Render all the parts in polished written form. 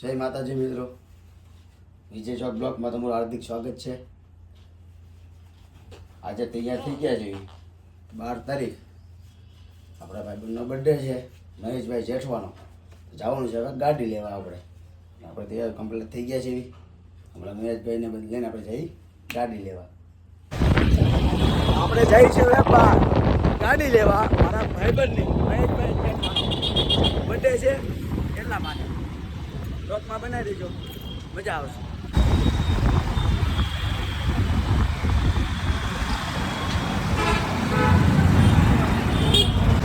જય માતાજી મિત્રો, વિજય ચોક બ્લોકમાં તમારું હાર્દિક સ્વાગત છે. આજે તૈયાર થઈ ગયા છે. 12 તારીખ આપણા ભાઈબંધનો બર્થડે છે, મહેશભાઈ જેઠવાનો. જવાનું છે હવે ગાડી લેવા. આપણે તૈયાર કમ્પ્લીટ થઈ ગયા છે. હમણાં મહેશભાઈને લઈને આપણે જઈ ગાડી લેવા. આપણે જઈએ છીએ હવે ગાડી લેવા મારા ભાઈબંધની. મહેશભાઈ જેઠવાનો બર્થડે છે એટલા માટે બ્લોકમાં બનાવી દેજો, મજા આવશે.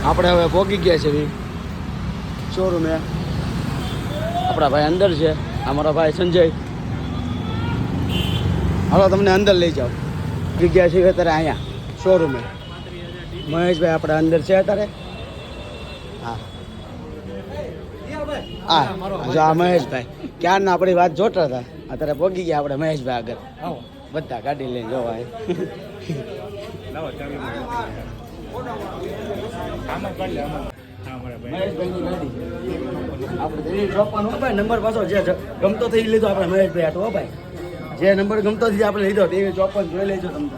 આપણે હવે પહોંચી ગયા છે શોરૂમે. આપણા ભાઈ અંદર છે, અમારો ભાઈ સંજય. હાલો તમને અંદર લઈ જાઓ. જગ્યા છે અત્યારે અહીંયા શોરૂમે. મહેશભાઈ આપણા અંદર છે અત્યારે. હા હા, જો આ મહેશભાઈ ક્યારના આપણી વાત જોતા હતા, અત્યારે પહોંચી ગયા આપણે મહેશભાઈ આગળ. બધા ગાડી લઈને જોવા. નંબર પાછો જે ગમતો થઈ લીધો આપણે મહેશભાઈ આટો. ભાઈ જે નંબર ગમતો થઈ આપણે લીધો એ 54 જોઈ લેજો તમે.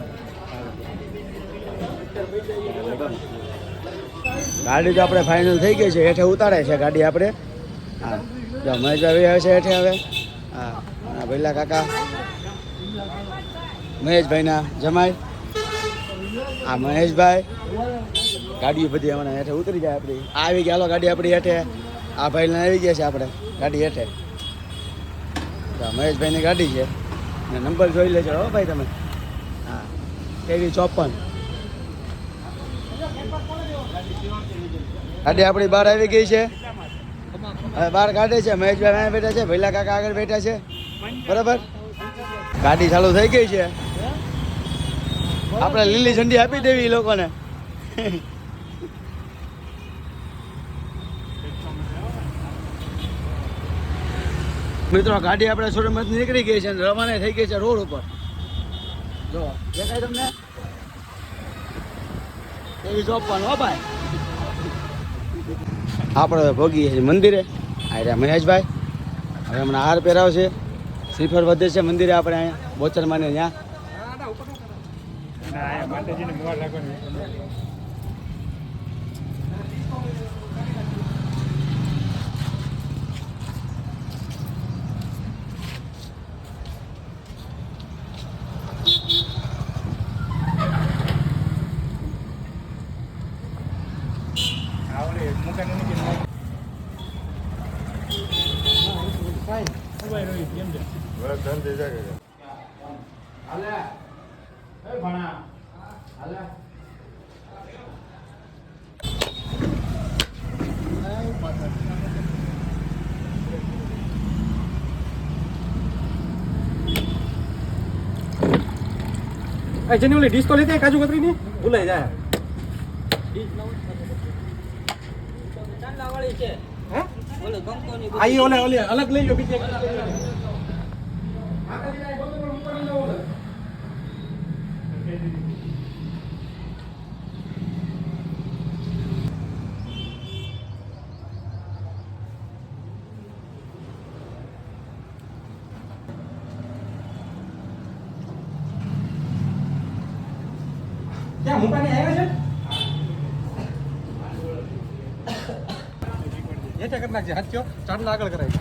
ગાડી તો આપણે ફાઇનલ થઈ ગઈ છે. હેઠે ઉતારે છે ગાડી આપણે. હા જો મહેશભાઈ આવે છે હેઠે હવે. હા ભૈલા કાકા મહેશભાઈના જમાઈ. આ મહેશભાઈ ગાડીઓ બધી હમણાં હેઠે ઉતરી જાય આપણી. આવી ગયા હાલો ગાડી આપણી હેઠે. આ ભાઈને આવી ગયા છે આપણે ગાડી હેઠે. મહેશભાઈની ગાડી છે ને નંબર જોઈ લેજો હો ભાઈ તમે. હા એવી 54 ગાડી આપણી બહાર આવી ગઈ છે. હવે બહાર કાઢે છે. મહેશભાઈ અહીંયા બેઠા છે, ભૈલા કાકા આગળ બેઠા છે. બરાબર, ગાડી ચાલુ થઈ ગઈ છે. આપણે લીલી ઝંડી આપી દેવી એ લોકોને. મિત્રો ગાડી આપણે શોરૂમમાંથી નીકળી ગઈ છે, રવાના થઈ ગઈ છે રોડ ઉપર. જો દેખાય તમને એવી 54 હો ભાઈ. આપણે ભોગીએ છીએ મંદિરે. આ મહેશભાઈ હવે હમણાં હાર પહેરાવશે. શ્રીફળ વધે છે મંદિરે આપણે અહીંયા બોચરમાં ને ત્યાં. જેની ઓલી ડિસ્કો લીધી કાજુ કતરી ની ભૂલાઈ જાય. આઈ ઓલે ઓલે અલગ લઈ લો બીજી. ક્યાં મુકાની આવ્યા છે? એ ચેક કરી નાખજે. હાથ કયો ચાંદલા આગળ કરાય.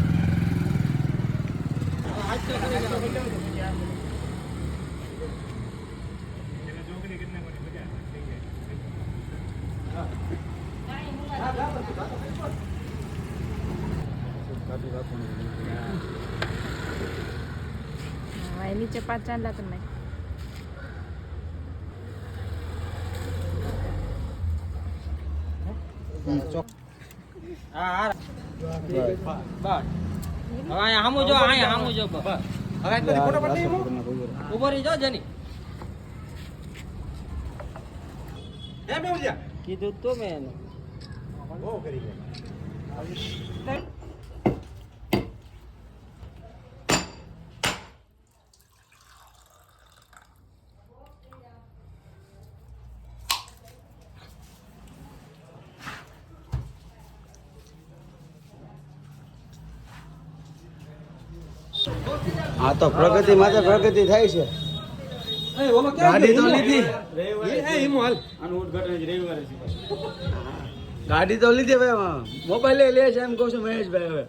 નીચે 5 ચાંદલા કરી નાખ. કીધું તો મેં બહુ કરી ગયા. હા તો પ્રગતિ માટે પ્રગતિ થાય છે એ ઓલો ક્યાં ગાડી તો ગયો? લીધી એ હિમો હાલ ગાડી તો લીધી ભાઈ મોબાઈલ લે છે એમ કહું છું મહેશભાઈ હવે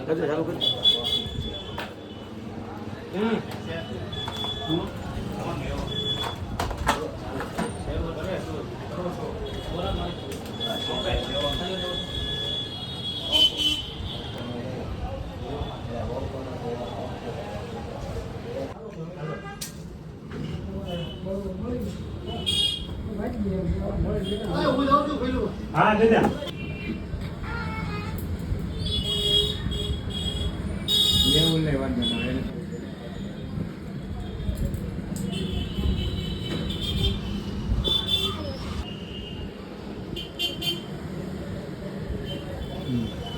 કરજો, ચાલુ કરજો. હા દાદા લેવું લેવાનું હમ.